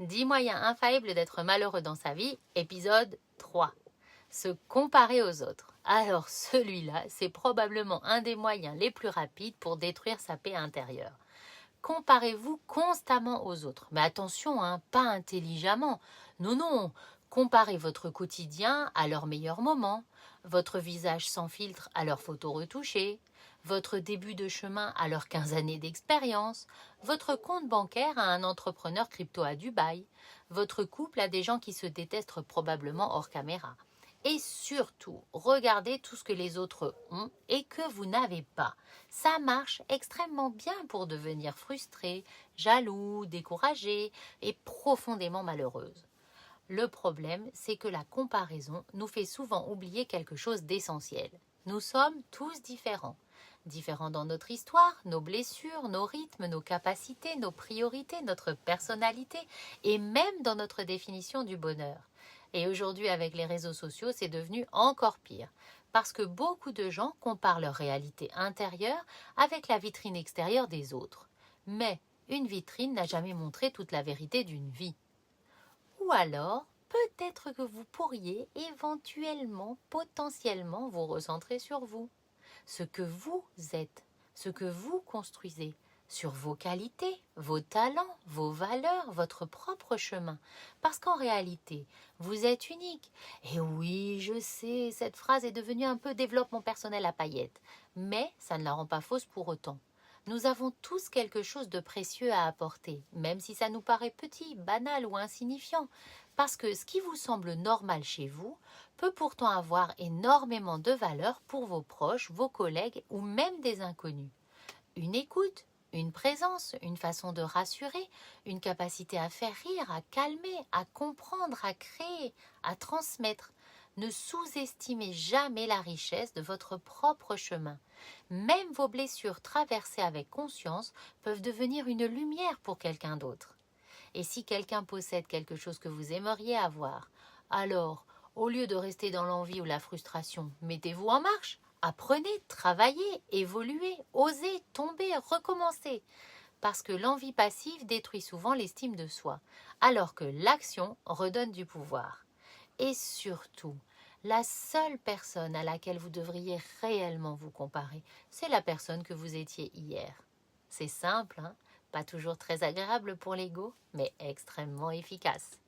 10 moyens infaillibles d'être malheureux dans sa vie, épisode 3. Se comparer aux autres. Alors celui-là, c'est probablement un des moyens les plus rapides pour détruire sa paix intérieure. Comparez-vous constamment aux autres. Mais attention, pas intelligemment. Non, comparez votre quotidien à leurs meilleurs moments, votre visage sans filtre à leurs photos retouchées, votre début de chemin à leurs 15 années d'expérience, votre compte bancaire à un entrepreneur crypto à Dubaï, votre couple à des gens qui se détestent probablement hors caméra. Et surtout, regardez tout ce que les autres ont et que vous n'avez pas. Ça marche extrêmement bien pour devenir frustré, jaloux, découragé et profondément malheureuse. Le problème, c'est que la comparaison nous fait souvent oublier quelque chose d'essentiel. Nous sommes tous différents. Différents dans notre histoire, nos blessures, nos rythmes, nos capacités, nos priorités, notre personnalité et même dans notre définition du bonheur. Et aujourd'hui, avec les réseaux sociaux, c'est devenu encore pire. Parce que beaucoup de gens comparent leur réalité intérieure avec la vitrine extérieure des autres. Mais une vitrine n'a jamais montré toute la vérité d'une vie. Ou alors, peut-être que vous pourriez éventuellement, potentiellement, vous recentrer sur vous. Ce que vous êtes, ce que vous construisez, sur vos qualités, vos talents, vos valeurs, votre propre chemin. Parce qu'en réalité, vous êtes unique. Et oui, je sais, cette phrase est devenue un peu développement personnel à paillettes. Mais ça ne la rend pas fausse pour autant. Nous avons tous quelque chose de précieux à apporter, même si ça nous paraît petit, banal ou insignifiant. Parce que ce qui vous semble normal chez vous peut pourtant avoir énormément de valeur pour vos proches, vos collègues ou même des inconnus. Une écoute, une présence, une façon de rassurer, une capacité à faire rire, à calmer, à comprendre, à créer, à transmettre. Ne sous-estimez jamais la richesse de votre propre chemin. Même vos blessures traversées avec conscience peuvent devenir une lumière pour quelqu'un d'autre. Et si quelqu'un possède quelque chose que vous aimeriez avoir, alors, au lieu de rester dans l'envie ou la frustration, mettez-vous en marche. Apprenez, travaillez, évoluez, osez, tombez, recommencez. Parce que l'envie passive détruit souvent l'estime de soi, alors que l'action redonne du pouvoir. Et surtout, la seule personne à laquelle vous devriez réellement vous comparer, c'est la personne que vous étiez hier. C'est simple, pas toujours très agréable pour l'ego, mais extrêmement efficace.